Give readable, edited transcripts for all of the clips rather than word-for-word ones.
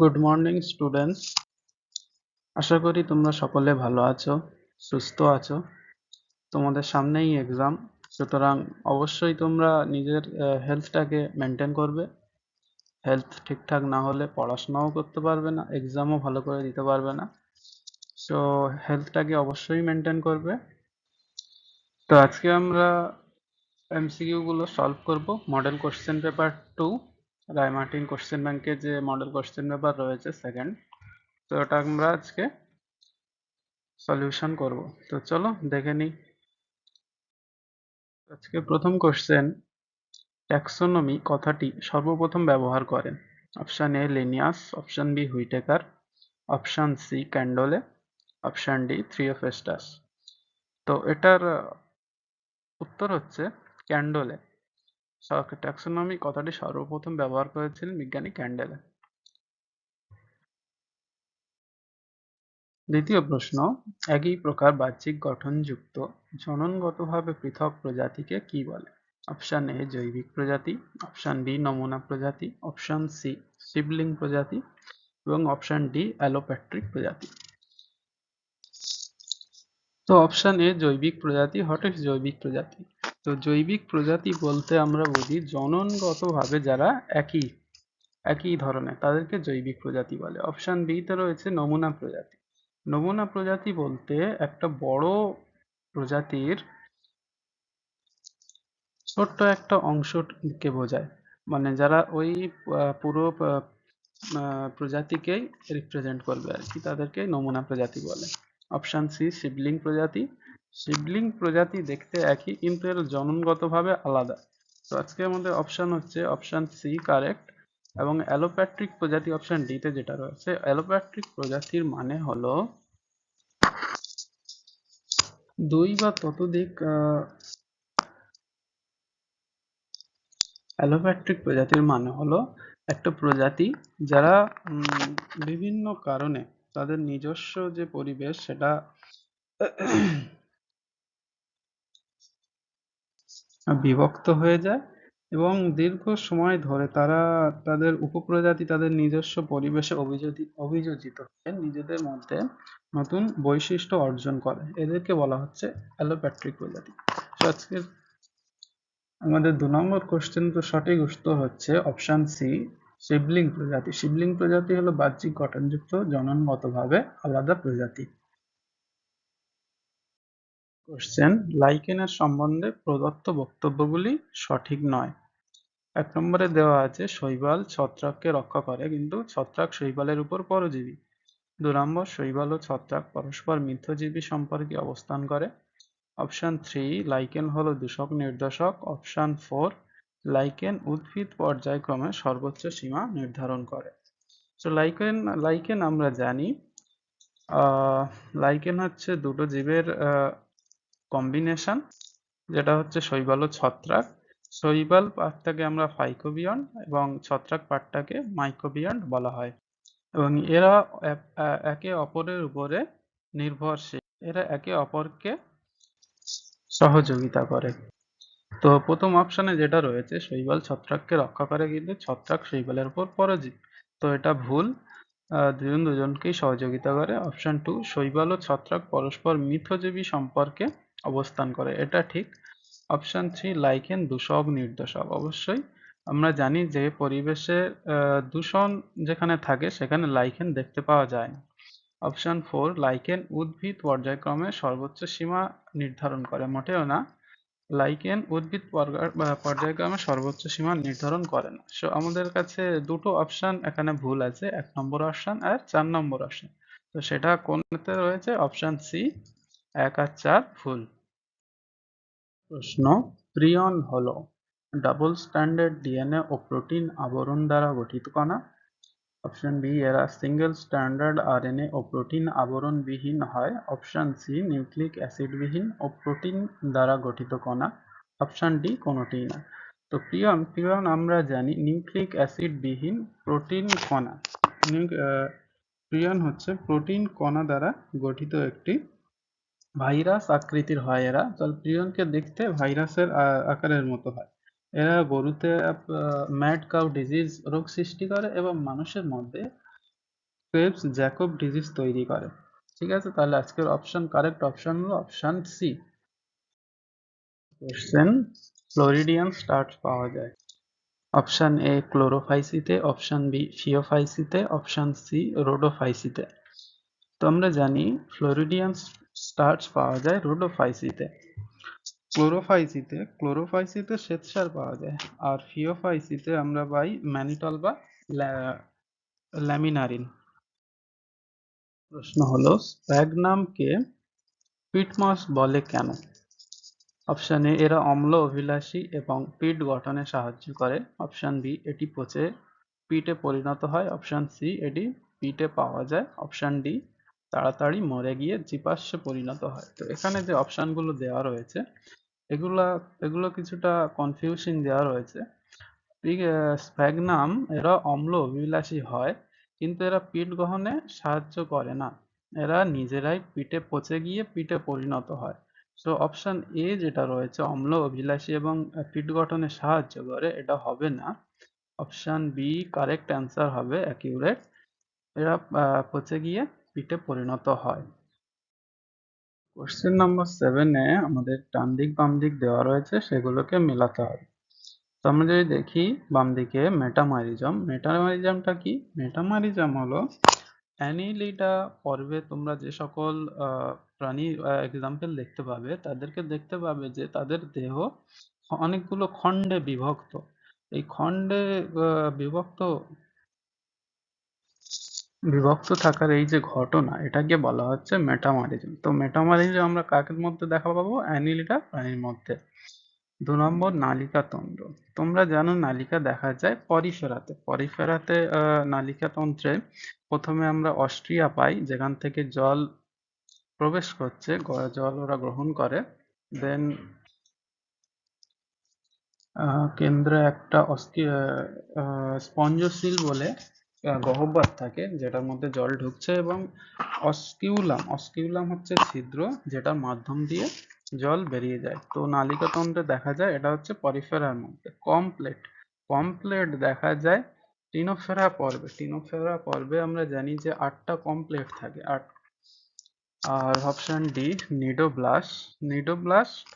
Good morning students. আশা করি তোমরা সকলে ভালো আছো, সুস্থ আছো। তোমাদের সামনেই এক্সাম, সুতরাং অবশ্যই তোমরা নিজের হেলথটাকে মেনটেন করবে। হেলথ ঠিকঠাক না হলে পড়াশোনাও করতে পারবে না, এক্সামও ভালো করে দিতে পারবে না। সো হেলথটাকে অবশ্যই মেনটেন করবে। তো আজকে আমরা এমসিকিউ গুলো সলভ করব। Model question paper 2, Ray Martin question ব্যাংকের যে মডেল কোশ্চেন পেপার রয়েছে সেকেন্ড, তো ওটা আমরা আজকে সলিউশন করব। তো চলো দেখে নিই। আজকে প্রথম কোশ্চেন, ট্যাক্সোনমি কথাটি সর্বপ্রথম ব্যবহার করেন? Option A Linnaeus, option B Whittaker, option C Candolle, option D Theophrastus. তো এটার উত্তর হচ্ছে ক্যান্ডলে। ট্যাক্সোনমি কথাটি সর্বপ্রথম ব্যবহার করেছিলেন বিজ্ঞানী ক্যান্ডেলে। দ্বিতীয় প্রশ্ন, একই প্রকার বাহ্যিক গঠনযুক্ত জননগতভাবে পৃথক প্রজাতিকে কি বলে? অপশন এ জৈবিক প্রজাতি, অপশন বি নমুনা প্রজাতি, অপশন সি সিবলিং প্রজাতি এবং অপশন ডি অ্যালোপ্যাট্রিক প্রজাতি। তো অপশন এ জৈবিক প্রজাতি। হোয়াট ইজ জৈবিক প্রজাতি? তো জৈবিক প্রজাতি বলতে আমরা বুঝি জননগতভাবে যারা একই একই ধরনের তাদেরকে জৈবিক প্রজাতি বলে। অপশন বি তে রয়েছে নমুনা প্রজাতি। নমুনা প্রজাতি বলতে একটা বড় প্রজাতির ছোট্ট একটা অংশকে বোঝায়, মানে যারা ওই পুরো প্রজাতিকেই রিপ্রেজেন্ট করবে আর কি, তাদেরকে নমুনা প্রজাতি বলে। অপশন সি সিবলিং প্রজাতি। সিবলিং প্রজাতি দেখতে একই কিন্তু এর জননগতভাবে আলাদা। তো আজকে আমাদের অপশন হচ্ছে অপশন সি কারেক্ট। এবং অ্যালোপ্যাট্রিক প্রজাতি অপশন ডি তে যেটা রয়েছে, অ্যালোপ্যাট্রিক প্রজাতির মানে হলো দুই বা ততোধিক অ্যালোপ্যাট্রিক প্রজাতির মানে হলো একটা প্রজাতি যারা বিভিন্ন কারণে তাদের নিজস্ব যে পরিবেশ সেটা বিভক্ত হয়ে যায় এবং দীর্ঘ সময় ধরে তারা তাদের উপপ্রজাতি তাদের নিজস্ব পরিবেশে অভিযোজিত হয়ে নিজেদের মধ্যে নতুন বৈশিষ্ট্য অর্জন করে, এদেরকে বলা হচ্ছে অ্যালোপ্যাট্রিক প্রজাতি। তো আজকের আমাদের 2 নম্বর কোশ্চেন তো সঠিক উত্তর হচ্ছে অপশন সি সিবলিং প্রজাতি। সিবলিং প্রজাতি হলো বাহ্যিক গঠনযুক্ত জননগতভাবে আলাদা প্রজাতি। কোশ্চেন, লাইকেনের সম্বন্ধে প্রদত্ত বক্তব্যগুলি সঠিক নয়। 1 নম্বরে দেওয়া আছে শৈবাল ছত্রাককে রক্ষা করে কিন্তু ছত্রাক শৈবালের উপর পরজীবী। 2 নম্বর, শৈবাল ও ছত্রাক পরস্পর মিথ্যজীবী সম্পর্কে অবস্থান করে। অপশন 3 লাইকেন হলো দূষক নির্দেশক। অপশন 4 লাইকেন উদ্ভিদ পর্যায়ক্রমে সর্বোচ্চ সীমা নির্ধারণ করে। তো লাইকেন লাইকেন আমরা জানি লাইকেন হচ্ছে দুটো জীবের কম্বিনেশন, যেটা হচ্ছে শৈবাল ও ছত্রাক। শৈবাল পার্টটাকে আমরা ফাইকোবিয়ন্ট এবং ছত্রাক পার্টটাকে মাইকোবিয়ন্ট বলা হয় এবং এরা একে অপরের উপরে নির্ভরশীল, এরা একে অপরকে সহযোগিতা করে। তো প্রথম অপশনে যেটা রয়েছে শৈবাল ছত্রাককে রক্ষা করে কিন্তু ছত্রাক শৈবালের উপর পরজীবী, তো এটা ভুল। দুজন দুজনকেই সহযোগিতা করে। অপশন 2 শৈবাল ও ছত্রাক পরস্পর মিথজীবী সম্পর্কে অবস্থান করে, এটা ঠিক। অপশন 3 লাইকেন দূষক নির্দেশক। অবশ্যই আমরা জানি যে পরিবেশে দূষণ যেখানে থাকে সেখানে লাইকেন দেখতে পাওয়া যায় না। অপশন 4 লাইকেন উদ্ভিদ পর্যায়ক্রমে সর্বোচ্চ সীমা নির্ধারণ করে, মোটেও না। লাইকেন উদ্ভিদ পর্যায়ক্রমে সর্বোচ্চ সীমা নির্ধারণ করে না। সো আমাদের কাছে দুটো অপশন এখানে ভুল আছে, 1 নম্বর অপশন আর 4 নম্বর অপশন। তো সেটা কোনতে রয়েছে? অপশন সি 1 আর 4 ভুল। প্রশ্ন, প্রিয়ন হলো ডাবল স্ট্যান্ডার্ড ডিএনএ ও প্রোটিন আবরণ দ্বারা গঠিত কণা। অপশন বি এরা সিঙ্গেল স্ট্যান্ডার্ড আরএনএ ও প্রোটিন আবরণ বিহীন হয়। অপশন সি নিউক্লিক অ্যাসিড বিহীন ও প্রোটিন দ্বারা গঠিত কণা। অপশন ডি কোনোটিই না। তো প্রিয়ন প্রিয়ন আমরা জানি নিউক্লিক অ্যাসিড বিহীন প্রোটিন কণা। প্রিয়ন হচ্ছে প্রোটিন কণা দ্বারা গঠিত একটি ভাইরাস আকৃতির হয় এরা। তাহলে প্রিয়নকে দেখতে ভাইরাসের আকারের মতো হয়। এরা গরুতে ম্যাড কাউ ডিজিজ রোগ সৃষ্টি করে এবং মানুষের মধ্যে ক্রেবস জ্যাকব ডিজিজ তৈরি করে। ঠিক আছে, তাহলে আজকের কারেক্ট অপশন হলো option C. Question, Floridean starch পাওয়া যায় অপশন এ ক্লোরোফাইসিতে, অপশন বি ফিওফাইসিতে, অপশন সি রোডোফাইসিতে। তো আমরা জানি ফ্লোরিডিয়ান স্টার্চ পাওয়া যায় রোডোফাইসিতে। ক্লোরোফাইসিতে শ্বেতসার পাওয়া যায়, আর ফিওফাইসিতে আমরা পাই ম্যানিটল বা ল্যামিনারিন। প্রশ্ন হলো স্প্যাগনামকে পিটমস বলে কেন? অপশন এ এরা অম্ল অভিলাষী এবং পিট গঠনে সাহায্য করে, অপশন বি এটি পচে পিটে পরিণত হয়, অপশন সি এটি পিটে পাওয়া যায়, অপশন ডি তাড়াতাড়ি মরে গিয়ে জীবাশ্মে পরিণত হয়। তো এখানে যে অপশনগুলো দেওয়া রয়েছে এগুলা এগুলো কিছুটা কনফিউশন দেওয়া রয়েছে। স্প্যাগনাম এরা অম্ল অভিলাষী হয়, কিন্তু এরা পিট গ্রহণে সাহায্য করে না, এরা নিজেরাই পিটে পচে গিয়ে পিটে পরিণত হয়। সো অপশন এ যেটা রয়েছে অম্ল অভিলাষী এবং পিট গঠনে সাহায্য করে, এটা হবে না। অপশন বি কারেক্ট অ্যান্সার হবে অ্যাকিউরেট, এরা পচে গিয়ে পিটে পরিণত হয়। কোশ্চেন নাম্বার 7-এ আমাদের ডান দিক বাম দিক দেওয়া রয়েছে, সেগুলোকে মেলাতে হবে। তো আমরা যদি দেখি বাম দিকে মেটামারিজমটা কি? মেটামারিজম হলো অ্যানিলিডা পর্বে তোমরা যে সকল প্রাণীর এক্সাম্পল দেখতে পাবে, তাদেরকে দেখতে পাবে যে তাদের দেহ অনেকগুলো খণ্ডে বিভক্ত। এই খণ্ডে বিভক্ত বিভক্ত থাকার এই যে ঘটনা, এটাকে বলা হচ্ছে মেটামরিজম। তো মেটামরিজম আমরা কাকের মধ্যে দেখা পাবো? অ্যানিলিডা প্রাণীর মধ্যে। 2 নম্বর নালিকা তন্ত্র। তোমরা জানো নালিকা দেখা যায় পরিফেরাতে। পরিফেরাতে নালিকা তন্ত্রে প্রথমে আমরা অস্ট্রিয়া পাই, যেখান থেকে জল প্রবেশ করছে, জল ওরা গ্রহণ করে। দেন কেন্দ্রে একটা স্পঞ্জসিল বলে গহ্বর থাকে, যেটার মধ্যে জল ঢুকছে, এবং অস্কিউলাম হচ্ছে ছিদ্র, যেটার মাধ্যম দিয়ে জল বেরিয়ে যায়। তো নালিকাতন্ত্রে দেখা যায় এটা হচ্ছে পরিফেরার মধ্যে। কমপ্লেট দেখা যায় টিনোফেরা পর্বে আমরা জানি যে 8টা কমপ্লেট থাকে, আর অপশন ডি নিডোব্লাস্ট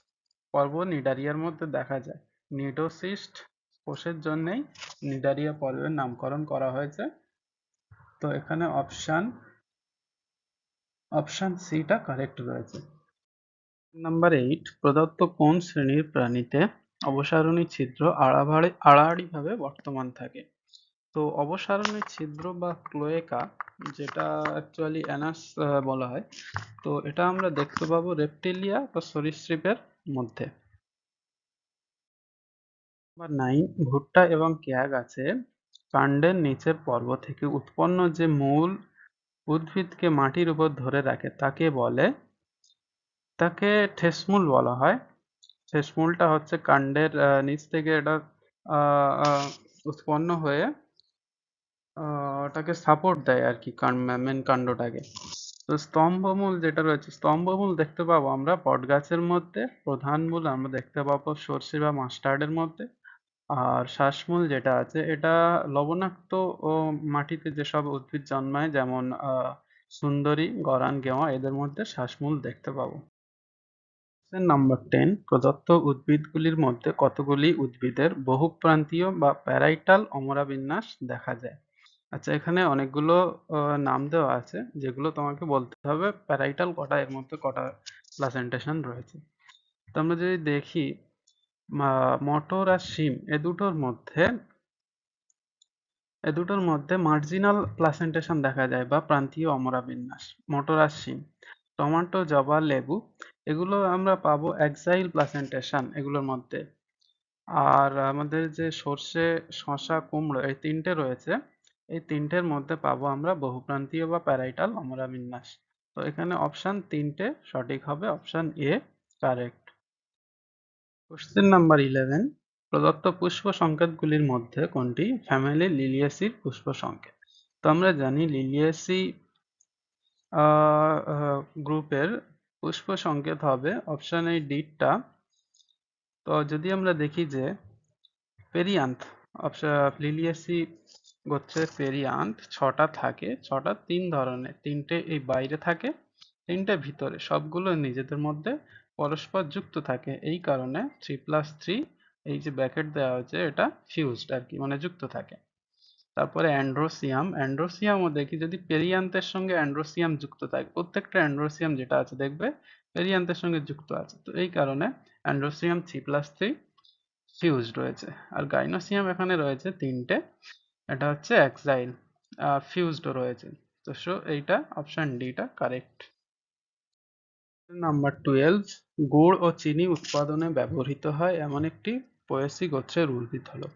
পর্ব নিডারিয়ার মধ্যে দেখা যায়। নিডোসিস্ট কোষের জন্যই নিডারিয়া পর্বের নামকরণ করা হয়েছে। তো এখানে অপশন সিটা কারেক্ট রয়েছে। নাম্বার 8, প্রদত্ত কোন শ্রেণীর প্রাণীতে অবসারণী ছিদ্র আড়াআড়িভাবে বর্তমান থাকে? তো অবসারণী ছিদ্র বা ক্লোয়েকা, যেটা অ্যাকচুয়ালি অ্যানাস বলা হয়, তো এটা আমরা দেখতে পাবো রেপ্টিলিয়া বা সরীসৃপের মধ্যে। নাম্বার 9, ভুট্টা এবং কেয়া গাছে কাণ্ডের নিচের পর্ব থেকে উৎপন্ন যে মূল উদ্ভিদকে মাটির উপর ধরে রাখে তাকে ঠেসমূল বলা হয়। ঠেসমূলটা হচ্ছে কাণ্ডের নিচ থেকে এটা আহ, আহ, উৎপন্ন হয়ে ওটাকে সাপোর্ট দেয় আর কি, মেন কাণ্ডটাকে। তো স্তম্ভমূল যেটা রয়েছে, স্তম্ভমূল দেখতে পাবো আমরা বট গাছের মধ্যে, প্রধান মূল আমরা দেখতে পাবো সর্ষে বা মাস্টার্ডের মধ্যে, আর শ্বাসমূল যেটা আছে এটা লবণাক্ত ও মাটিতে যেসব উদ্ভিদ জন্মায়, যেমন সুন্দরী, গরান, গেওয়া, এদের মধ্যে শ্বাসমূল দেখতে পাবো। নাম্বার 10, প্রদত্ত উদ্ভিদগুলির মধ্যে কতগুলি উদ্ভিদের বহুপ্রান্তীয় বা প্যারাইটাল অমরাবিন্যাস দেখা যায়? আচ্ছা, এখানে অনেকগুলো নাম দেওয়া আছে, যেগুলো তোমাকে বলতে হবে প্যারাইটাল কটা, এর মধ্যে কটা প্লাসেন্টেশন রয়েছে। তো আমরা যদি দেখি মটর আর শিম, এ দুটোর মধ্যে মার্জিনাল প্লাসেন্টেশন দেখা যায় বা প্রান্তীয় অমরাবিন্যাস, মটর আর শিম। টমেটো, জবা, লেবু, এগুলো আমরা পাবো এক্সাইল প্লাসেন্টেশন এগুলোর মধ্যে। আর আমাদের যে সর্ষে, শসা, কুমড়ো, এই তিনটে রয়েছে, এই তিনটের মধ্যে পাবো আমরা বহুপ্রান্তীয় বা প্যারাইটাল অমরাবিন্যাস। তো এখানে অপশন তিনটে সঠিক হবে, option A correct. Question number 11, প্রদত্ত পুষ্প সংকেতগুলির মধ্যে কোনটি ফ্যামিলি লিলিয়েসির পুষ্প সংকেত? তো আমরা জানি লিলিয়েসি গ্রুপের পুষ্প সংকেত হবে অপশন এই ডিটা। তো যদি আমরা দেখি যে পেরিয়ান্থ, লিলিয়েসি গোত্রের পেরিয়ান্থ 6টা থাকে, 6টা 3 ধরনের, 3টে এই বাইরে থাকে, 3টে ভিতরে, সবগুলো নিজেদের মধ্যে পরস্পর যুক্ত থাকে। এই কারণে 3+3 এই যে ব্র্যাকেট দেওয়া হয়েছে এটা ফিউজড আর কি, মানে যুক্ত থাকে। তারপরে অ্যান্ড্রোসিয়াম, অ্যান্ড্রোসিয়ামও দেখি যদি পেরিয়ান্থের সঙ্গে অ্যান্ড্রোসিয়াম যুক্ত থাকে, প্রত্যেকটা অ্যান্ড্রোসিয়াম যেটা আছে দেখবে পেরিয়ান্থের সঙ্গে যুক্ত আছে, তো এই কারণে অ্যান্ড্রোসিয়াম 3+3 ফিউজড রয়েছে। আর গাইনোসিয়াম এখানে রয়েছে 3টে, এটা হচ্ছে এক্সাইল, ফিউজড রয়েছে। তো এইটা অপশন ডিটা কারেক্ট। নাম্বার 12, গুড় ও চিনি উৎপাদনে ব্যবহৃত হয় এমন একটি পোয়েসি গোত্রের উদ্ভিদ হলো।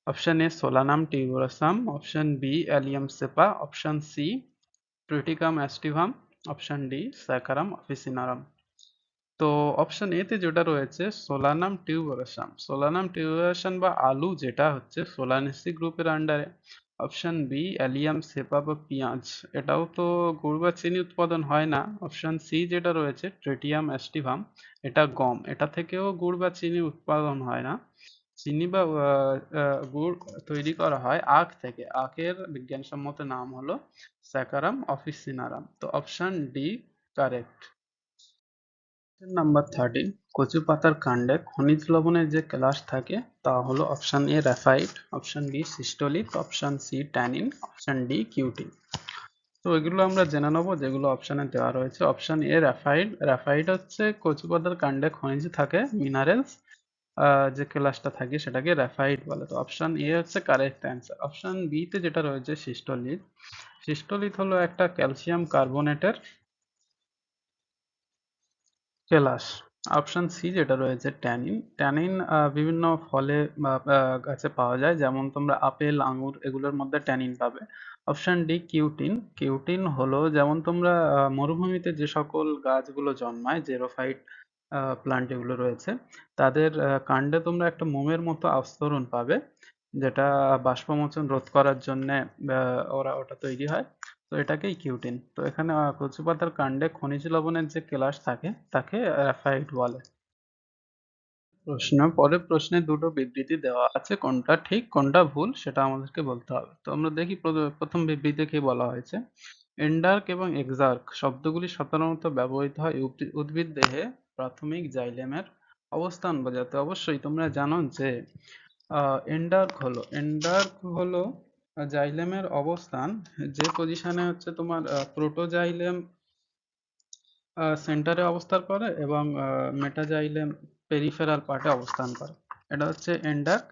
Option A Solanum tuberosum, option B Allium cepa, option C Triticum aestivum, option D Saccharum officinarum. তো অপশন এ তে যেটা রয়েছে সোলানাম টিউবারাসাম, সোলানাম টিউবারাসাম বা আলু, যেটা হচ্ছে সোলানেসি গ্রুপের আন্ডারে। অপশন বি অ্যালিয়াম সেপা বা পেঁয়াজ, এটাও তো গুড় বা চিনি উৎপাদন হয় না। অপশন সি যেটা রয়েছে ট্রেটিয়াম অ্যাস্টিভাম, এটা গম, এটা থেকেও গুড় বা চিনি উৎপাদন হয় না। চিনি বা গুড় তৈরি করা হয় আখ থেকে, আখের বিজ্ঞানসম্মত নাম হলো স্যাকারাম অফিসিনারাম। তো অপশন ডি কারেক্ট। নাম্বার 13, কচু পাতার কাণ্ডে খনিজ লবণের যে কেলাস থাকে তা হলো option A raphide, option B cystolith, option C tannin, option D cutin. তো এগুলো আমরা জেনে নেবো যেগুলো অপশনে দেওয়া রয়েছে। অপশন এ রাফাইট, রাফাইট হচ্ছে কচু পাতার কাণ্ডে খনিজ থাকে মিনারেলস, যে কেলাসটা থাকে সেটাকে রাফাইট বলে। তো অপশন এ হচ্ছে কারেক্ট অ্যান্সার। অপশন বি তে যেটা রয়েছে সিস্টোলিক, সিস্টোলিক হলো একটা ক্যালসিয়াম কার্বনেটের কেলাস। অপশন সি যেটা রয়েছে ট্যানিন, ট্যানিন বিভিন্ন ফলে বা গাছে পাওয়া যায়, যেমন তোমরা আপেল আঙুর এগুলোর মধ্যে ট্যানিন পাবে। অপশন ডি কিউটিন, কিউটিন হলো যেমন তোমরা মরুভূমিতে যে সকল গাছগুলো জন্মায়, জেরোফাইট প্লান্ট এগুলো রয়েছে, তাদের কাণ্ডে তোমরা একটা মোমের মতো আস্তরণ পাবে, যেটা বাষ্পমোচন রোধ করার জন্য ওটা তৈরি হয়। তো এটাকেই কিউটিন। তো এখানে কচু পাতার কাণ্ডে খনিজ লবণের যে কেলাস থাকে তাকে রাফাইট বলে। পরের প্রশ্নে দুটো বিবৃতি দেওয়া আছে, কোনটা ঠিক কোনটা ভুল সেটা আমাদেরকে বলতে হবে। তো আমরা দেখি প্রথম বিবৃতিতে কি বলা হয়েছে। এন্ডার্ক এবং এক্সার্ক শব্দগুলি সাধারণত ব্যবহৃত হয় উদ্ভিদ দেহে প্রাথমিক জাইলেমের অবস্থান বোঝাতে। অবশ্যই তোমরা জানো যে এন্ডার্ক হলো জাইলেমের অবস্থান, যে পজিশনে হচ্ছে তোমার প্রোটোজাইলেম সেন্টারে অবস্থান করে এবং মেটাজাইলেম পেরিফেরাল পার্টে অবস্থান করে। এটা হচ্ছে এন্ডার্ক।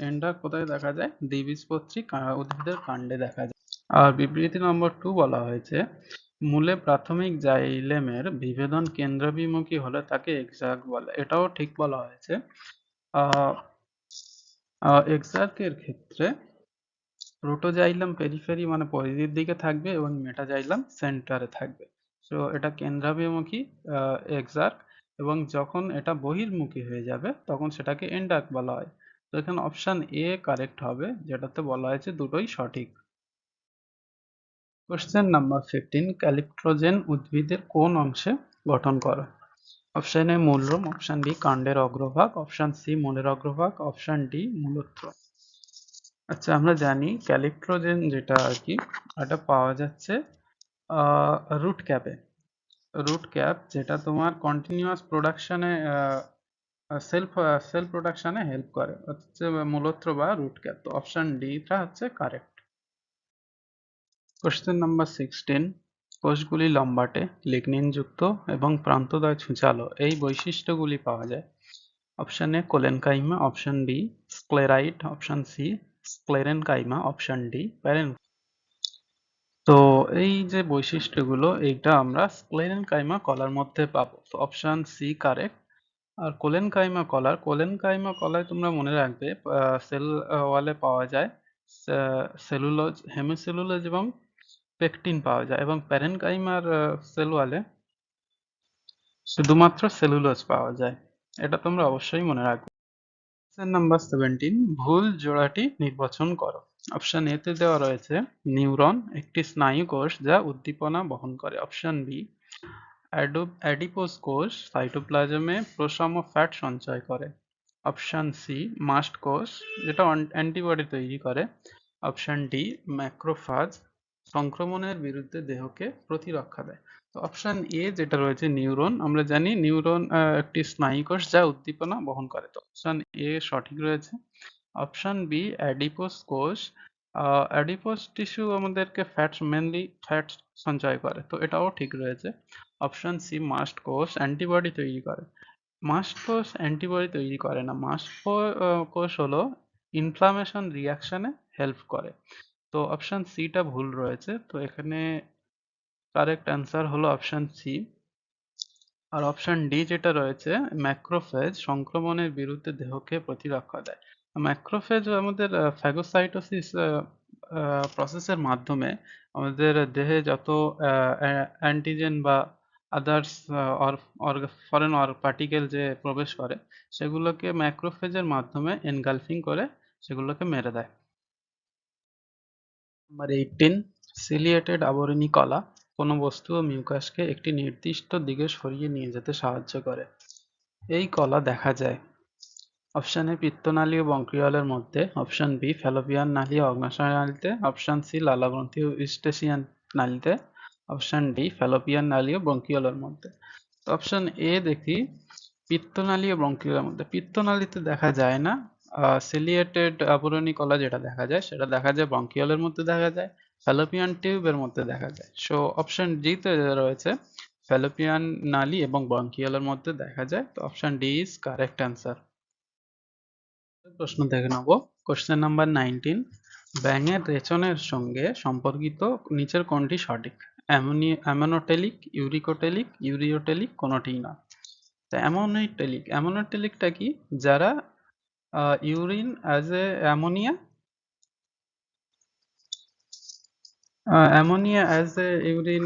এন্ডার্ক কোথায় দেখা যায়? দ্বিবীজপত্রী উদ্ভিদের কাণ্ডে দেখা যায়। আর বিবৃতি নম্বর 2 বলা হয়েছে, মূলে প্রাথমিক জাইলেমের বিভেদন কেন্দ্রাভিমুখী হলে তাকে এক্সার্ক বলে। এটাও ঠিক বলা হয়েছে। আহ এক্সার্কের ক্ষেত্রে প্রোটোজাইলাম পেরিফেরি মানে পরিধির দিকে থাকবে এবং মেটাজাইলাম সেন্টারে থাকবে। তো এটা কেন্দ্রাভিমুখী এক্সার্ক, এবং যখন এটা বহির্মুখী হয়ে যাবে তখন সেটাকে এন্ডার্ক বলা হয়। তো এখানে অপশন এ কারেক্ট হবে, যেটাতে বলা হয়েছে দুটোই সঠিক। কোশ্চেন নাম্বার 15, ক্যালিপ্টোজেন উদ্ভিদের কোন অংশে গঠন করে? অপশন এ মূলরোম, অপশন বি কাণ্ডের অগ্রভাগ, অপশন সি মূলের অগ্রভাগ, অপশন ডি মূলত্র। আচ্ছা, আমরা জানি ক্যালিপ্টোজেন যেটা আর কি, এটা পাওয়া যাচ্ছে রুট ক্যাপে। রুট ক্যাপ যেটা তোমার কন্টিনিউয়াস প্রোডাকশনে সেলফ সেল প্রোডাকশনে হেল্প করে, হচ্ছে মূলত্র বা রুট ক্যাপ। তো অপশন ডি টা হচ্ছে কারেক্ট। কোশ্চেন নাম্বার 16, কোষগুলি লম্বাটে, লিগনিন যুক্ত এবং প্রান্তদ্বয় ছুঁচালো এই বৈশিষ্ট্যগুলি পাওয়া যায়। Option A collenchyma, option B sclereid, option C sclerenchyma, option D parenchyma. তো এই যে বৈশিষ্ট্যগুলো এইটা আমরা স্ক্লেরেনকাইমা কলার মধ্যে পাবো। তো অপশন সি কারেক্ট। আর কোলেনকাইমা কলায় তোমরা মনে রাখবে সেল ওয়ালে পাওয়া যায় সেলুলোজ, হেমিসেলুলোজ এবং পেকটিন পাওয়া যায়, এবং প্যারেনকাইমার সেল ওয়ালে শুধুমাত্র সেলুলোজ পাওয়া যায়। এটা তোমরা অবশ্যই মনে রাখবে। কোশ্চেন নাম্বার 17, ভুল জোড়াটি নির্বাচন করো। অপশন এ তে দেওয়া রয়েছে নিউরন একটি স্নায়ু কোষ যা উদ্দীপনা বহন করে। অপশন বি অ্যাডিপোজ কোষ সাইটোপ্লাজমে প্রশম ফ্যাট সঞ্চয় করে। অপশন সি মাস্ট কোষ যেটা অ্যান্টিবডি তৈরি করে। অপশন ডি ম্যাক্রোফাজ সংক্রমণের বিরুদ্ধে দেহকে প্রতিরক্ষা দেয়। তো অপশন এ যেটা রয়েছে নিউরন, আমরা জানি নিউরন একটি স্নায়ুকোষ যা উদ্দীপনা বহন করে। তো অপশন এ সঠিক রয়েছে। অপশন বি অ্যাডিপোস কোষ, অ্যাডিপোস টিস্যু আমাদেরকে ফ্যাটস, মেনলি ফ্যাটস সঞ্চয় করে, তো এটাও ঠিক রয়েছে। অপশন সি মাস্ট কোষ অ্যান্টিবডি তৈরি করে। মাস্ট কোষ অ্যান্টিবডি তৈরি করে না, মাস্ট কোষ হলো ইনফ্লামেশন রিয়াকশনে হেল্প করে। তো অপশন সিটা ভুল রয়েছে, তো এখানে কারেক্ট অ্যান্সার হলো অপশন সি। আর অপশন ডি যেটা রয়েছে ম্যাক্রোফেজ সংক্রমণের বিরুদ্ধে দেহকে প্রতিরক্ষা দেয়। ম্যাক্রোফেজ আমাদের ফ্যাগোসাইটোসিস প্রসেসের মাধ্যমে আমাদের দেহে যত অ্যান্টিজেন বা আদার্স ফরেন পার্টিকেল যে প্রবেশ করে সেগুলোকে ম্যাক্রোফেজের মাধ্যমে এনগালফিং করে সেগুলোকে মেরে দেয়। নাম্বার 18, সিলিয়েটেড আবরণী কলা কোনো বস্তু ও মিউকাসকে একটি নির্দিষ্ট দিকে সরিয়ে নিয়ে যেতে সাহায্য করে। এই কলা দেখা যায় অপশন এ পিত্তনালী ও ব্রঙ্কিওলের মধ্যে, অপশন বি ফ্যালোপিয়ান নালী ও অগ্ন্যাশয় নালীতে, অপশন সি লালাগ্রন্থি ও ইউস্টেশিয়ান নালীতে, অপশন ডি ফ্যালোপিয়ান নালী ও ব্রঙ্কিওলের মধ্যে। তো অপশন এ দেখি পিত্তনালী ও ব্রঙ্কিওলের মধ্যে। পিত্তনালীতে দেখা যায় না, সিলিয়েটেড আবরণী কলা যেটা দেখা যায় সেটা দেখা যায় ব্রঙ্কিওলের মধ্যে দেখা যায়, ফ্যালোপিয়ান টিউবের মধ্যে দেখা যায়। সো অপশন ডি তে রয়েছে ফ্যালোপিয়ান নালী এবং ব্রঙ্কিওলের মধ্যে দেখা যায়। তো option D is correct answer. প্রশ্ন দেখে নেব। কোশ্চেন নাম্বার 19, ব্যাঙের রেচনের সঙ্গে সম্পর্কিত নিচের কোনটি সঠিক? অ্যামোনোটেলিক, ইউরিকোটেলিক, ইউরিওটেলিক কোনোটিই না। তা অ্যামোনোটেলিকটা কি? যারা urine as a ammonia as a urine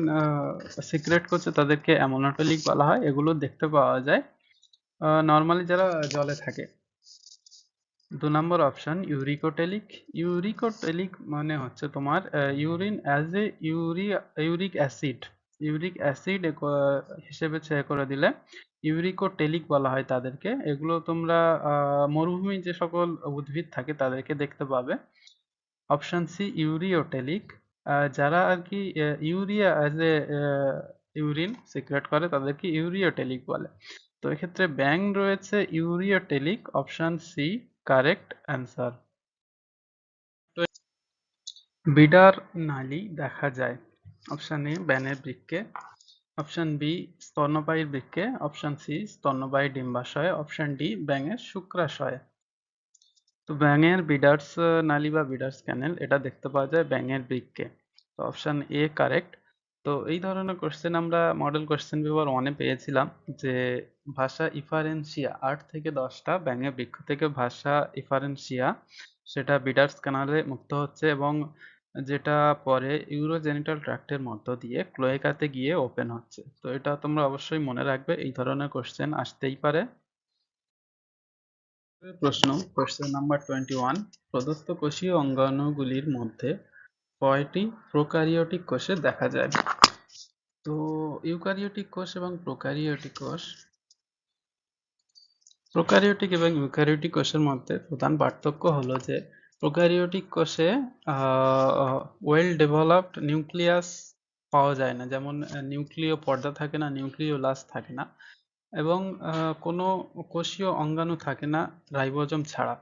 secret করছে তাদেরকে অ্যামোনোটেলিক বলা হয়। এগুলো দেখতে পাওয়া যায় নর্মালি যারা জলে থাকে। 2 নম্বর অপশন ইউরিকোটেলিক। ইউরিকোটেলিক মানে হচ্ছে তোমার urine as a uric acid, uric acid হিসেবে করে দিলে ইউরিকোটেলিক বলা হয় তাদেরকে। এগুলো তোমরা মরুভূমি যে সকল উদ্ভিদ থাকে তাদেরকে দেখতে পাবে। অপশন সি ইউরিওটেলিক, যারা আর কি urea as a urine secrete করে তাদেরকে ইউরিওটেলিক বলে। তো এক্ষেত্রে ব্যাং রয়েছে ureotelic, option C correct answer. Bidder নালী দেখা যায় অপশন এ ব্যানের বৃক্কে, অপশন বি স্তন্যপায়ীর বৃক্কে, অপশন সি স্তন্যপায়ী ডিম্বাশয়ে, অপশন ডি ব্যাঙের শুক্রাশয়ে। তো ব্যাঙের বিডার্স নালী বা বিডার্স ক্যানেল এটা দেখতে পাওয়া যায় ব্যাঙের বৃক্কে। তো অপশন এ কারেক্ট। তো এই ধরনের কোশ্চেন আমরা মডেল কোশ্চেন পেপার 1-এ পেয়েছিলাম যে ভাষা ইফারেন্সিয়া 8 থেকে 10টা ব্যাঙের বৃক্ক থেকে ভাষা ইফারেন্সিয়া সেটা বিডার্স ক্যানালে মুক্ত হচ্ছে এবং যেটা পরে ইউরোজেনিটাল ট্র্যাক্টের মধ্য দিয়ে ক্লোয়েকাতে গিয়ে ওপেন হচ্ছে। তো এটা তোমরা অবশ্যই মনে রাখবে, এই ধরনের কোশ্চেন আসতেই পারে। প্রশ্ন, কোশ্চেন নাম্বার 21, প্রদত্ত কোষীয় অঙ্গাণুগুলির মধ্যে কয়টি প্রোক্যারিওটিক কোষে দেখা যায়? তো ইউক্যারিওটিক কোষ এবং প্রোক্যারিওটিক এবং ইউক্যারিওটিক কোষের মধ্যে প্রধান পার্থক্য হলো যে প্রোক্যারিওটিক কোষে ওয়েল ডেভেলপড নিউক্লিয়াস পাওয়া যায় না, যেমন নিউক্লিয় পর্দা থাকে না, নিউক্লিওলাস থাকে না, এবং কোনো কোষীয় অঙ্গাণু থাকে না রাইবোজোম ছাড়া।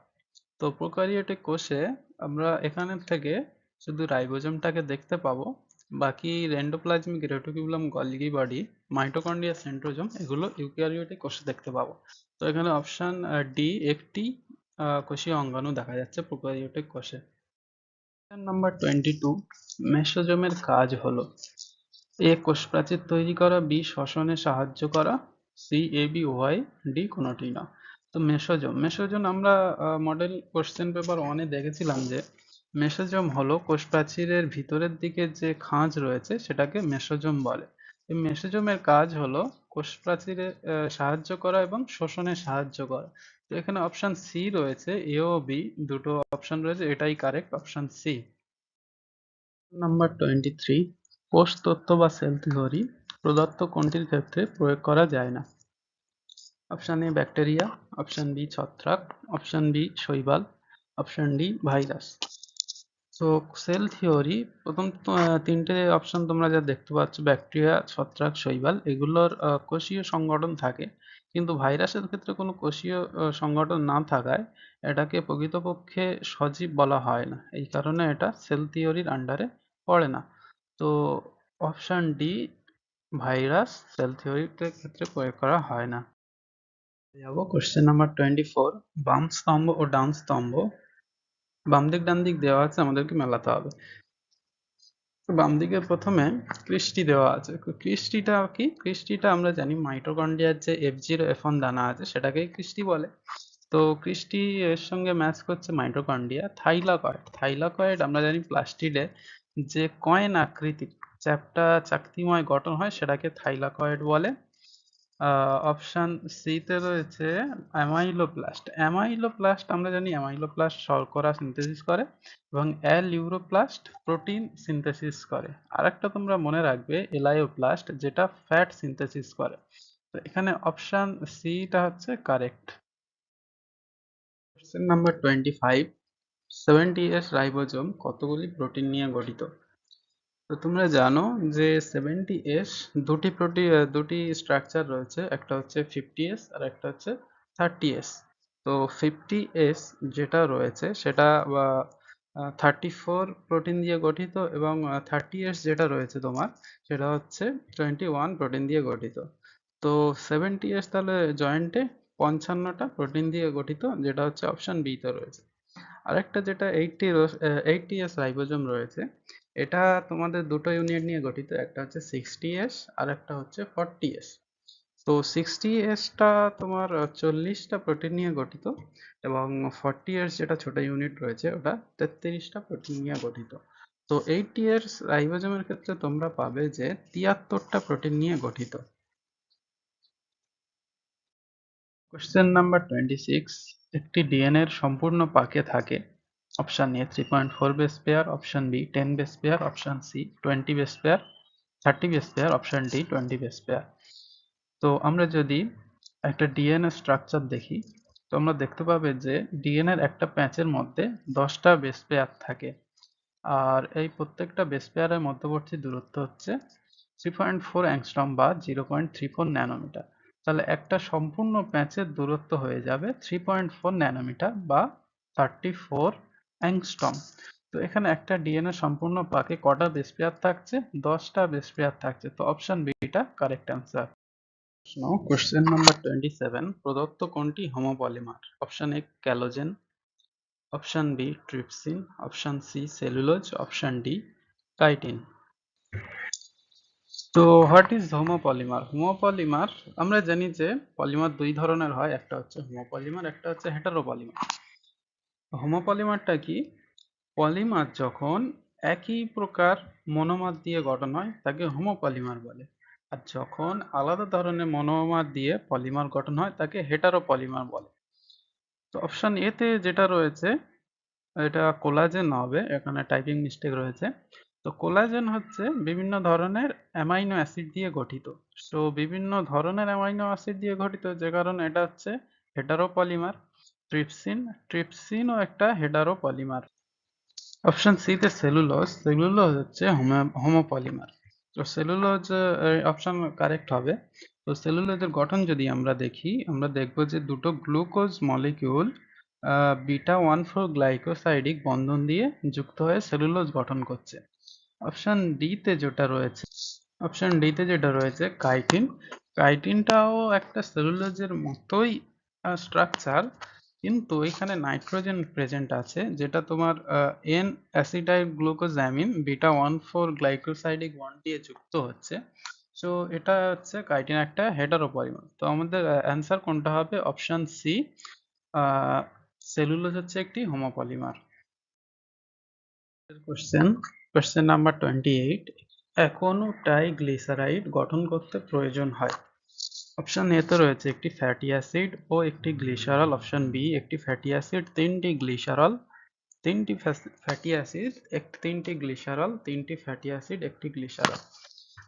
তো প্রোক্যারিওটিক কোষে আমরা এখানে থেকে শুধু রাইবোজোমটাকে দেখতে পাবো, বাকি endoplasmic reticulum, Golgi body, mitochondria, centrosome এগুলো ইউক্যারিওটিক কোষে দেখতে পাবো। তো এখানে অপশন ডি একটি কোষীয় অঙ্গাণু দেখা যাচ্ছে প্রোক্যারিওটিক কোষে। নাম্বার 22, মেসোজোমের কাজ হলো এ কোষ প্রাচীর তৈরি করা, বি শ্বসনে সাহায্য করা, C A B Y, D কোনোটি না। তো মেসোজোম আমরা মডেল কোশ্চেন পেপার 1-এ দেখেছিলাম যে মেসোজোম হলো কোষ প্রাচীরের ভিতরের দিকে যে খাঁজ রয়েছে সেটাকে মেসোজোম বলে। এই মেসোজোমের কাজ হলো কোষ প্রাচীরে সাহায্য করা এবং শোষণে সাহায্য করা। তো এখানে অপশন সি রয়েছে, এ ও বি দুটো অপশন রয়েছে, এটাই কারেক্ট, অপশন সি। নাম্বার 23, কোষ তত্ত্ব বা সেল থিওরি প্রদত্ত কোনটির ক্ষেত্রে প্রয়োগ করা যায় না? Option A bacteria, option B ছত্রাক, অপশন বি শৈবাল, অপশন ডি ভাইরাস। তো সেল থিওরি প্রথম তিনটে অপশন তোমরা যা দেখতে পাচ্ছ, ব্যাকটেরিয়া, ছত্রাক, শৈবাল, এগুলোর কোষীয় সংগঠন থাকে, কিন্তু ভাইরাসের ক্ষেত্রে কোনো কোষীয় সংগঠন না থাকায় এটাকে প্রকৃতপক্ষে সজীব বলা হয় না, এই কারণে এটা সেল থিওরির আন্ডারে পড়ে না। তো অপশন ডি, ভাইরাস সেল থিওরির ক্ষেত্রে প্রয়োগ করা হয় না। যাবো কোশ্চেন নাম্বার 24। বাম স্তম্ভ ও ডান স্তম্ভ বাম দিক ডান দিক দেওয়া আছে, আমাদেরকে মেলাতে হবে। তো বাম দিকে প্রথমে ক্রিস্টি দেওয়া আছে। ক্রিস্টিটা কি? ক্রিস্টিটা আমরা জানি মাইটোকন্ড্রিয়ার যে F0 F1 দানা আছে সেটাকেই ক্রিস্টি বলে। তো ক্রিস্টি এর সঙ্গে ম্যাচ করছে মাইটোকন্ড্রিয়া। থাইলাকয়েড, থাইলাকয়েড আমরা জানি প্লাস্টিডে যে কয়েন আকৃতির চ্যাপ্টা চাকতিময় গঠন হয় সেটাকে থাইলাকয়েড বলে। অপশন সি তে রয়েছে অ্যামাইলোপ্লাস্ট। অ্যামাইলোপ্লাস্ট আমরা জানি অ্যামাইলোপ্লাস্ট শর্করা সিনথেসিস করে এবং অ্যালিউরোপ্লাস্ট প্রোটিন সিনথেসিস করে। আরেকটা তোমরা মনে রাখবে এলায়োপ্লাস্ট, যেটা ফ্যাট সিনথেসিস করে। তো এখানে অপশন সি টা হচ্ছে correct. Question number 25। 70S ribosome কতগুলি প্রোটিন নিয়ে গঠিত? তো তোমরা জানো যে 70S দুটি স্ট্রাকচার রয়েছে, একটা হচ্ছে 50S আর একটা হচ্ছে 30S। তো 50S যেটা রয়েছে সেটা 34 প্রোটিন দিয়ে গঠিত এবং 30S যেটা রয়েছে তোমার সেটা হচ্ছে 21 প্রোটিন দিয়ে গঠিত। তো 70S তাহলে জয়েন্টে 55টা প্রোটিন দিয়ে গঠিত, যেটা হচ্ছে অপশন বি তে রয়েছে। আরেকটা যেটা 80S রাইবোজোম রয়েছে, এটা তোমাদের দুটো ইউনিট নিয়ে গঠিত, একটা হচ্ছে 60S আর একটা হচ্ছে 40S। তো 60S টা তোমার 40টা প্রোটিন নিয়ে গঠিত এবং 40S যেটা ছোট ইউনিট রয়েছে ওটা 33টা প্রোটিন নিয়ে গঠিত। তো 80S রাইবোজোমের ক্ষেত্রে তোমরা পাবে যে 73টা প্রোটিন নিয়ে গঠিত। Question number 26। একটি ডিএনএ এর সম্পূর্ণ পাকে থাকে option A 3.4 base pair, option B 10 base pair, option C 20 base pair, 30 base pair, option D 20 base pair. তো আমরা যদি একটা ডিএনএ স্ট্রাকচার দেখি, তো আমরা দেখতে পাবে যে ডিএনএ এর একটা প্যাচের মধ্যে 10টা বেস পেয়ার থাকে আর এই প্রত্যেকটা বেস পেয়ারের মধ্যবর্তী দূরত্ব হচ্ছে 3.4 অ্যাংস্ট্রম বা 0.34 ন্যানোমিটার। তাহলে একটা সম্পূর্ণ প্যাচের দূরত্ব হয়ে যাবে 3.4 ন্যানোমিটার বা 34 অ্যাংস্ট্রম। তো এখানে একটা ডিএনএ সম্পূর্ণ পাকে কটা বেস পেয়ার থাকছে? 10টা বেস পেয়ার থাকছে। তো অপশন বিটা কারেক্ট অ্যান্সার। Question number 27। প্রদত্ত কোনটি homopolymer? Option A collagen, option B trypsin, option C cellulose, option D chitin. তো হোয়াট ইজ হোমোপলিমার? হোমোপলিমার আমরা জানি যে পলিমার দুই ধরনের হয়, একটা হচ্ছে হোমোপলিমার, একটা হচ্ছে হেটারোপলিমার। হোমোপলিমারটা কি? পলিমার যখন একই প্রকার মনোমার দিয়ে গঠন হয় তাকে হোমোপলিমার বলে, আর যখন আলাদা ধরনের মনোমার দিয়ে পলিমার গঠন হয় তাকে হেটারোপলিমার বলে। তো অপশন এ তে যেটা রয়েছে এটা কোলাজেন হবে, এখানে টাইপিং মিস্টেক রয়েছে। তো কোলাজেন হচ্ছে বিভিন্ন ধরনের অ্যামাইনো অ্যাসিড দিয়ে গঠিত। তো বিভিন্ন ধরনের অ্যামাইনো অ্যাসিড দিয়ে গঠিত যে কারণে এটা হচ্ছে হেটারোপলিমার। ট্রিপসিন, ট্রিপসিনও একটা হেটারোপলিমার। অপশন সি তে সেলুলোজ, সেলুলোজ হচ্ছে হোমোপলিমার। তো সেলুলোজ অপশন কারেক্ট হবে। তো সেলুলোজের গঠন যদি আমরা দেখি, আমরা দেখব যে দুটো গ্লুকোজ মলিকিউল বিটা 1,4 গ্লাইকোসাইডিক বন্ধন দিয়ে যুক্ত হয়ে সেলুলোজ গঠন করছে। অপশন ডি তে যেটা রয়েছে, অপশন ডি তে যেটা রয়েছে কাইটিন, কাইটিনটাও একটা সেলুলোজের মতোই স্ট্রাকচার, কিন্তু এখানে নাইট্রোজেন প্রেজেন্ট আছে যেটা তোমার N acetyl glucosamine beta 1,4 glycosidic bond দিয়ে যুক্ত হচ্ছে। সো এটা হচ্ছে কাইটিন একটা হেটারোপলিমার। তো আমাদের অ্যান্সার কোনটা হবে? অপশন সি, সেলুলোজ হচ্ছে একটি হোমোপলিমার। Question, question number 28। কোনো ট্রাইগ্লিসারাইড গঠন করতে প্রয়োজন হয়? অপশন এ তে রয়েছে একটি ফ্যাটি অ্যাসিড ও একটি গ্লিসারল, অপশন বি একটি ফ্যাটি অ্যাসিড তিনটি গ্লিসারল, তিনটি ফ্যাটি অ্যাসিড তিনটি গ্লিসারল, তিনটি ফ্যাটি অ্যাসিড একটি গ্লিসারল।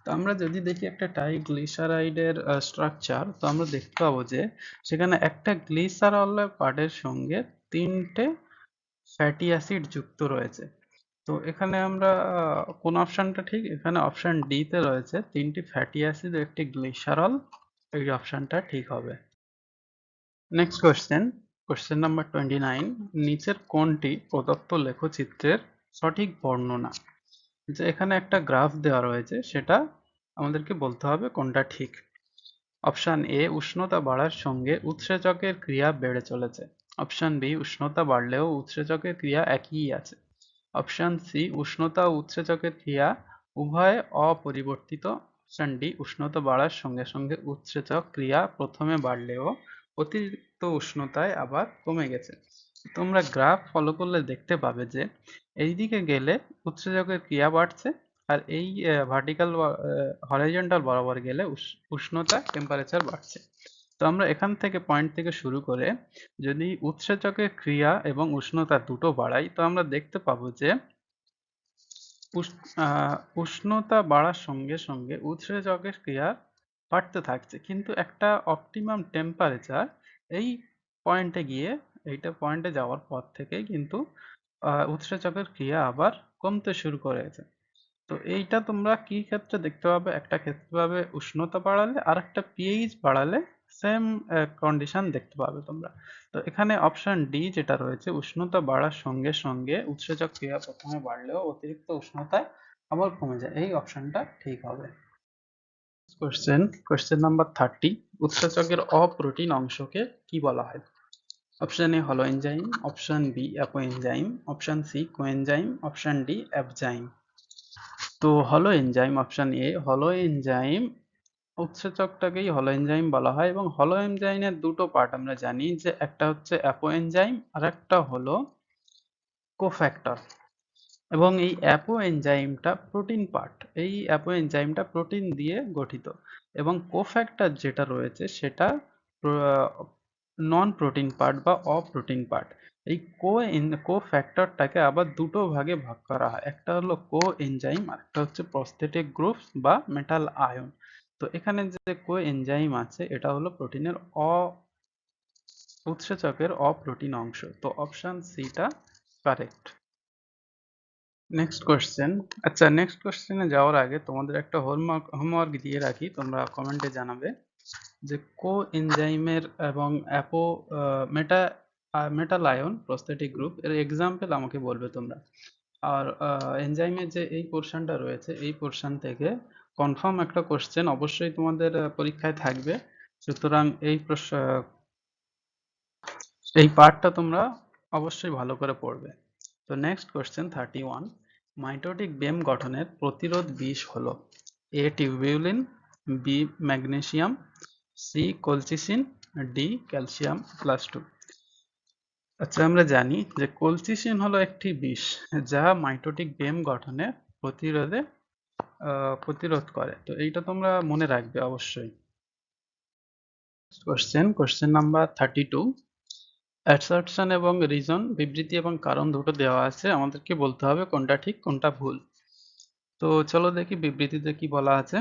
তো আমরা যদি দেখি একটা ট্রাইগ্লিসারাইডের স্ট্রাকচার, তো আমরা দেখতে পাবো যে সেখানে একটা গ্লিসারল পার্টের সঙ্গে তিনটে ফ্যাটি অ্যাসিড যুক্ত রয়েছে। তো এখানে আমরা কোন অপশনটা ঠিক? এখানে অপশন ডি তে রয়েছে 3টি ফ্যাটি অ্যাসিড ও একটি গ্লিসারল। এই অপশনটা ঠিক হবে। নেক্সট কোশ্চেন, কোশ্চেন নাম্বার 29, নিচের কোনটি প্রদত্ত লেখচিত্রের সঠিক বর্ণনা? যে এখানে একটা গ্রাফ দেওয়া রয়েছে, সেটা আমাদেরকে বলতে হবে কোনটা ঠিক। অপশন এ, উষ্ণতা বাড়ার সঙ্গে উৎসেচকের ক্রিয়া বেড়ে চলেছে। অপশন বি, উষ্ণতা বাড়লেও উৎসেচকের ক্রিয়া একই আছে। অপশন সি, উষ্ণতা ও উৎসেচকের ক্রিয়া উভয় অপরিবর্তিত। অপশন ডি, উষ্ণতা বাড়ার সঙ্গে সঙ্গে উৎসেচক ক্রিয়া প্রথমে বাড়লেও অতিরিক্ত উষ্ণতায় আবার কমে গেছে। তোমরা গ্রাফ ফলো করলে দেখতে পাবে যে এইদিকে গেলে উৎসেচকের ক্রিয়া বাড়ছে, আর এই ভার্টিক্যাল হরাইজন্টাল বরাবর গেলে উষ্ণতা টেম্পারেচার বাড়ছে। তো আমরা এখান থেকে পয়েন্ট থেকে শুরু করে যদি উৎসেচকের ক্রিয়া এবং উষ্ণতা দুটো বাড়াই, তো আমরা দেখতে পাবো যে উষ্ণতা বাড়ার সঙ্গে সঙ্গে উৎসেচকের ক্রিয়া বাড়তে থাকছে, কিন্তু একটা অপটিমাম টেম্পারেচার এই পয়েন্টে গিয়ে, এইটা পয়েন্টে যাওয়ার পর থেকেই কিন্তু উৎসেচকের ক্রিয়া আবার কমতে শুরু করেছে। তো এইটা তোমরা কি ক্ষেত্রে দেখতে পাবে? একটা ক্ষেত্রে পাবে উষ্ণতা বাড়ালে, আর একটা পিএইচ বাড়ালে সেম কন্ডিশন দেখতে পাবে তোমরা। তো এখানে অপশন ডি যেটা রয়েছে, উষ্ণতা বাড়ার সঙ্গে সঙ্গে উৎসেচক ক্রিয়া প্রথমে বাড়লেও অতিরিক্ত উষ্ণতায় আবার কমে যায়, এই অপশনটা ঠিক হবে। কোশ্চেন, কোশ্চেন নাম্বার 30, উৎসেচকের অপ্রোটিন অংশকে কি বলা হয়? অপশন এ হলো enzyme, option B apoenzyme, option C coenzyme, option D apozyme. তো হলো এনজাইম, অপশন এ হলো এনজাইম, উৎসেচকটাকেই হলো এনজাইম বলা হয়। এবং হলো এনজাইমের দুটো পার্ট আমরা জানি, যে একটা হচ্ছে অ্যাপো এনজাইম আর একটা হলো কোফ্যাক্টর। এবং এই অ্যাপো এনজাইমটা প্রোটিন পার্ট, এই অ্যাপো এনজাইমটা প্রোটিন দিয়ে গঠিত, এবং কোফ্যাক্টর যেটা রয়েছে সেটা নন প্রোটিন পার্ট বা অপ্রোটিন পার্ট। এই কোফ্যাক্টরটাকে আবার দুটো ভাগে ভাগ করা হয়, একটা হলো কো এনজাইম আর একটা হচ্ছে প্রস্থেটিক গ্রুপস বা মেটাল আয়ন। তো এখানে যে কো এনজাইম আছে এটা হলো প্রোটিনের উৎসেচকের অপ্রোটিন অংশ। তো অপশন সিটা কারেক্ট। Next question. আচ্ছা, নেক্সট কোশ্চেনে যাওয়ার আগে তোমাদের একটা হোমওয়ার্ক দিয়ে রাখি, তোমরা কমেন্টে জানাবে যে কো এনজাইমের এবং অ্যাপো মেটা মেটাল আয়ন প্রস্থেটিক গ্রুপ এর এক্সাম্পল আমাকে বলবে তোমরা। আর এনজাইমের যে এই পোর্শনটা রয়েছে, এই পোর্শন থেকে কনফার্ম একটা কোশ্চেন অবশ্যই তোমাদের পরীক্ষায় থাকবে। সুতরাং এই পার্টটা তোমরা অবশ্যই ভালো করে পড়বে। তো নেক্সট কোশ্চেন 31, মাইটোটিক বেম গঠনের প্রতিরোধ বিষ হলো A tubulin, B magnesium, C colchicine, D calcium plus 2। আচ্ছা, আমরা জানি যে কলচিসিন হলো একটি বিষ যা মাইটোটিক বেম গঠনের প্রতিরোধ করে। তো এইটা তোমরা মনে রাখবে অবশ্যই। কোশ্চেন নাম্বার 32, অ্যাসার্শন এবং রিজন, বিবৃতি এবং কারণ দুটো দেওয়া আছে, আমাদেরকে বলতে হবে কোনটা ঠিক কোনটা ভুল। তো চলো দেখি বিবৃতিতে কি বলা আছে।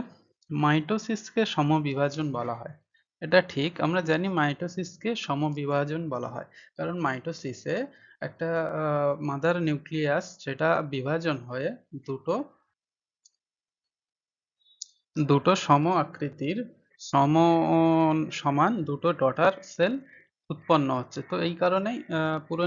মাইটোসিসকে সমবিভাজন বলা হয়, এটা ঠিক। আমরা জানি মাইটোসিসকে সমবিভাজন বলা হয়, কারণ মাইটোসিসে একটা মাদার নিউক্লিয়াস যেটা বিভাজন হয়ে দুটো দুটো সম আকৃতির সম সমান দুটো ডটার সেল উৎপন্ন হচ্ছে। তো এই কারণেই পুরো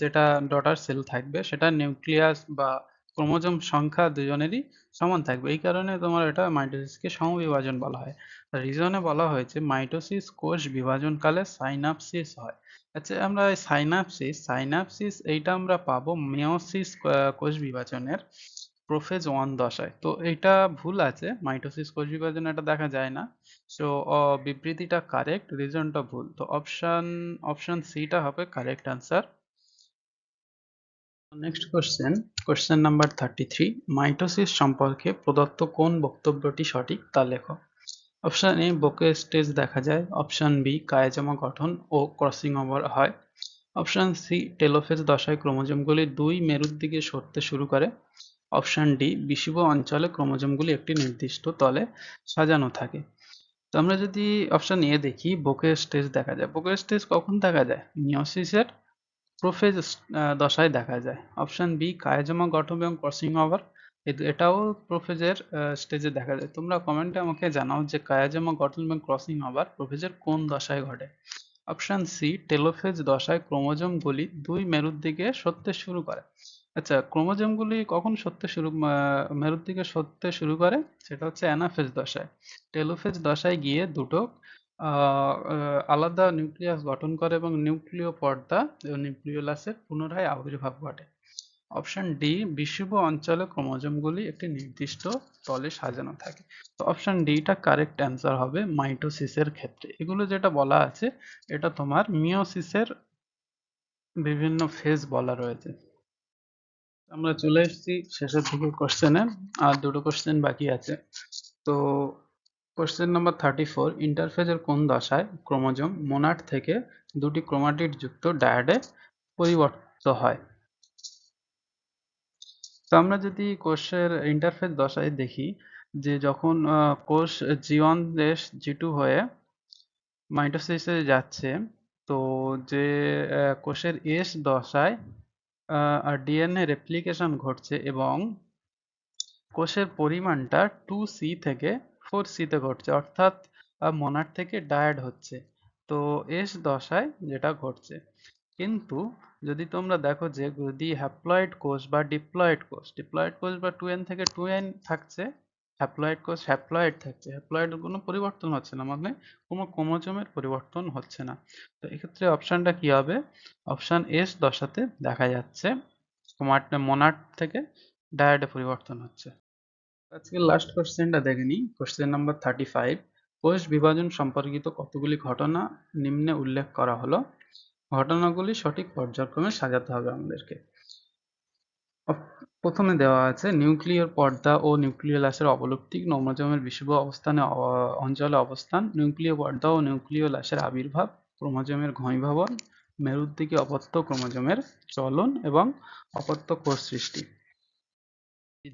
যেটা ডটার সেল থাকবে সেটা নিউক্লিয়াস বা ক্রোমোজোম সংখ্যা দুজনেরই সমান থাকবে। এই কারণে তোমার এটা মাইটোসিসকে সমবিভাজন বলা হয়। রিজনে বলা হয়েছে মাইটোসিস কোষ বিভাজনকালে সাইনাপসিস হয়। আচ্ছা, আমরা সাইনাপসিস এইটা আমরা পাবো মেয়োসিস কোষ বিভাজনের প্রোফেজ 1 দশায়। তো এইটা ভুল আছে, মাইটোসিস কোষ বিভাজনে এটা দেখা যায় না। সো বিবৃতিটা কারেক্ট, রিজনটা ভুল। তো অপশন সিটা হবে correct answer. Next question number 33, mitosis সম্পর্কে প্রদত্ত কোন বক্তব্যটি সঠিক তা লেখো। অপশন এ, বোকে স্টেজ দেখা যায়। অপশন বি, কায়াজামা গঠন ও ক্রসিং ওভার হয়। অপশন সি, টেলোফেজ দশায় ক্রোমোজোমগুলি দুই মেরুর দিকে সরতে শুরু করে। অপশন ডি, বিষুব অঞ্চলে ক্রোমোজোমগুলি একটি নির্দিষ্ট তলে সাজানো থাকে। তো আমরা যদি অপশন এ দেখি, বোকে স্টেজ দেখা যায়। বোকে স্টেজ কখন দেখা যায়? মিয়োসিসের প্রোফেজ দশায় দেখা যায়। অপশন বি কায়াজমা গঠন এবং ক্রসিং ওভার, এটাও প্রোফেজের স্টেজে দেখা যায়। তোমরা কমেন্টে আমাকে জানাও যে কায়াজমা গঠন এবং ক্রসিং ওভার প্রোফেজের কোন দশায় ঘটে। অপশন সি টেলোফেজ দশায় ক্রোমোজোমগুলি দুই মেরুর দিকে সরতে শুরু করে। আচ্ছা, ক্রোমোজোমগুলি কখন মেরুর দিকে সরতে শুরু করে? সেটা হচ্ছে অ্যানাফেজ দশায়। টেলোফেজ দশায় গিয়ে দুটো আলাদা নিউক্লিয়াস গঠন করে এবং নিউক্লিয় পর্দা এবং নিউক্লিওলাসের পুনরায় আবির্ভাব ঘটে। অপশন ডি বিষুব অঞ্চলে ক্রোমোজোমগুলি একটি নির্দিষ্ট তলে সাজানো থাকে। তো অপশন ডিটা কারেক্ট অ্যান্সার হবে মাইটোসিসের ক্ষেত্রে। এগুলো যেটা বলা আছে এটা তোমার মিওসিসের বিভিন্ন ফেজ বলা রয়েছে। আমরা চলে এসেছি শেষের দিকে কোশ্চেনে, আর দুটো কোশ্চেন বাকি আছে। তো কোশ্চেন নাম্বার 34, ইন্টারফেজের কোন দশায় ক্রোমোজোম মোনাড থেকে দুটি ক্রোমাটিড যুক্ত ডায়াডে পরিবর্তিত হয়? তো আমরা যদি কোষের ইন্টারফেজ দশায় দেখি যে যখন কোষ জি1 দেশ জি2 হয়ে মাইটোসিসে যাচ্ছে, তো যে কোষের এস দশায় ডিএনএ রেপ্লিকেশন ঘটছে এবং কোষের পরিমাণটা 2C থেকে 4C তে ঘটছে, অর্থাৎ মোনাড থেকে ডায়াড হচ্ছে। তো এস দশায় যেটা ঘটছে। কিন্তু যদি তোমরা দেখো যে যদি হ্যাপ্লয়েড কোষ বা ডিপ্লয়েড কোষ বা 2n থেকে 2n থাকছে, হ্যাপ্লয়েড কোষ হ্যাপ্লয়েড থাকছে, হ্যাপ্লয়েড কোনো পরিবর্তন হচ্ছে না, মানে কোনো ক্রোমোজোমের পরিবর্তন হচ্ছে না। তো এক্ষেত্রে অপশনটা কি হবে? অপশন এস দশাতে দেখা যাচ্ছে মোনাড থেকে ডায়াডে পরিবর্তন হচ্ছে। আজকের লাস্ট কোশ্চেনটা দেখে নিই, কোশ্চেন নাম্বার 35, কোষ বিভাজন সম্পর্কিত কতগুলি ঘটনা নিম্নে উল্লেখ করা হলো? ঘটনাগুলি সঠিক পর্যায়ক্রমে সাজাতে হবে আমাদেরকে। প্রথমে দেওয়া আছে নিউক্লিয় পর্দা ও নিউক্লিওলাসের অবলুপ্তি, ক্রোমোজোমের বিষুব অঞ্চলে অবস্থান, নিউক্লিয় পর্দা ও নিউক্লিওলাসের আবির্ভাব, ক্রোমোজোমের ঘনীভবন, মেরুর দিকে অপত্য ক্রোমোজোমের চলন এবং অপত্য কোষ সৃষ্টি।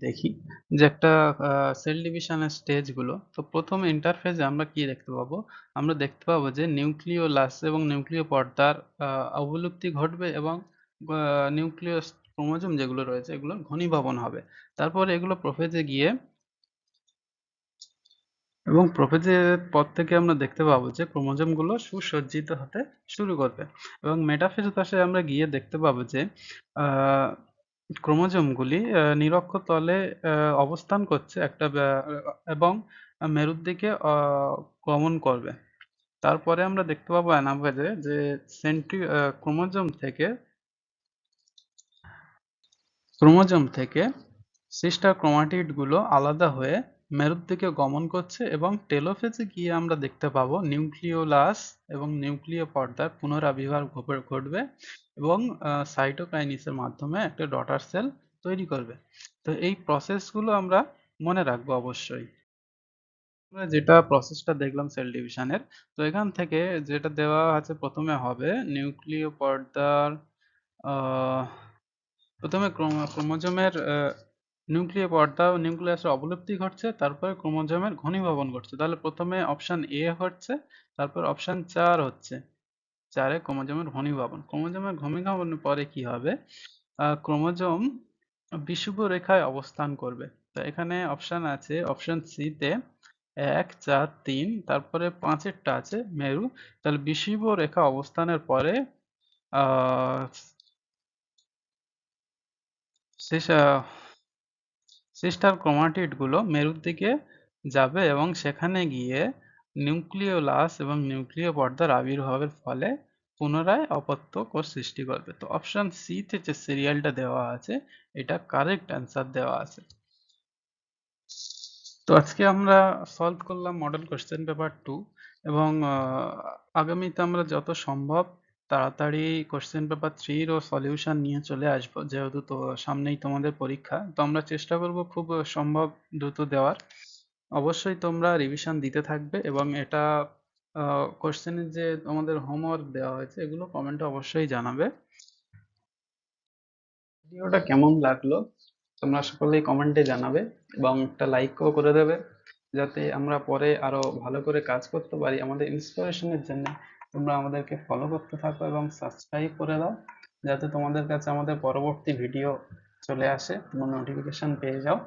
দেখি যে একটা সেল ডিভিশনের স্টেজ গুলো, তো প্রথম ইন্টারফেজে আমরা কি দেখতে পাবো? আমরা দেখতে পাবো যে নিউক্লিওলাস এবং নিউক্লিয় পর্দার অবলুপ্তি ঘটবে এবং নিউক্লিয়াস ক্রোমোজোম যেগুলো রয়েছে এগুলোর ঘনীভবন হবে। তারপরে এগুলো প্রোফেজে গিয়ে এবং প্রোফেজের পর থেকে আমরা দেখতে পাবো যে ক্রোমোজোম গুলো সুসজ্জিত হতে শুরু করবে এবং মেটাফেজ দশায় আমরা গিয়ে দেখতে পাবো যে আহ ক্রোমোজোমগুলি নিরক্ষতলে অবস্থান করছে এবং মেরুর দিকে গমন করবে। তারপরে আমরা দেখতে পাবো অ্যানাফেজে যে ক্রোমোজোম থেকে সিস্টার ক্রোমাটিড গুলো আলাদা হয়ে মেরুর দিকে গমন করছে এবং টেলোফেজে গিয়ে আমরা দেখতে পাবো নিউক্লিওলাস এবং নিউক্লিয় পর্দার পুনরাবির্ভাব ঘটবে এবং সাইটোকাইনিসের মাধ্যমে একটা ডটার সেল তৈরি করবে। তো এই প্রসেসগুলো আমরা মনে রাখবো অবশ্যই। আমরা যেটা প্রসেসটা দেখলাম সেল ডিভিশনের, তো এখান থেকে যেটা দেওয়া আছে প্রথমে হবে নিউক্লিয় পর্দার আহ প্রথমে ক্রোমোজোমের নিউক্লিয় পর্দা ও নিউক্লিয়াসের অবলুপ্তি ঘটছে, তারপরে ক্রোমোজোমের ঘনীভবন ঘটছে। তাহলে প্রথমে অপশন এ হচ্ছে, তারপর অপশন 4 হচ্ছে। 4 এ ক্রোমোজোমের ঘনীভবন। ক্রোমোজোমের ঘনীভবনের পরে কি হবে? ক্রোমোজোম বিষুব রেখায় অবস্থান করবে। তো এখানে অপশন আছে অপশন সি তে 1, 4, 3, তারপরে 5 এরটা আছে মেরু। তাহলে বিষুব রেখা অবস্থানের পরে আহ শেষ সিস্টার ক্রোমাটিড গুলো মেরুর দিকে যাবে এবং সেখানে গিয়ে নিউক্লিওলাস এবং নিউক্লিয় পর্দার আবির্ভাবের ফলে পুনরায় অপত্য কোষ সৃষ্টি করবে। তো অপশন সি তে যে সিরিয়ালটা দেওয়া আছে এটা কারেক্ট অ্যান্সার দেওয়া আছে। তো আজকে আমরা সলভ করলাম মডেল কোশ্চেন পেপার 2 এবং আগামীতে আমরা যত সম্ভব তাড়াতাড়ি কোশ্চেন পেপার 3 এরও সলিউশন নিয়ে চলে আসবো, যেহেতু তো সামনেই তোমাদের পরীক্ষা, তো আমরা চেষ্টা করব খুব সম্ভব দ্রুত দেওয়ার। অবশ্যই তোমরা রিভিশন দিতে থাকবে এবং এটা কোশ্চেনের যে তোমাদের হোমওয়ার্ক দেওয়া হয়েছে এগুলো কমেন্টে অবশ্যই জানাবে। ভিডিওটা কেমন লাগলো তোমরা সকলেই কমেন্টে জানাবে এবং একটা লাইকও করে দেবে, যাতে আমরা পরে আরো ভালো করে কাজ করতে পারি। আমাদের ইন্সপিরেশনের জন্য তোমরা আমাদেরকে ফলো করতে থাকো এবং সাবস্ক্রাইব করে দাও, যাতে তোমাদের কাছে আমাদের পরবর্তী ভিডিও চলে আসে, তোমরা নোটিফিকেশন পেয়ে যাও।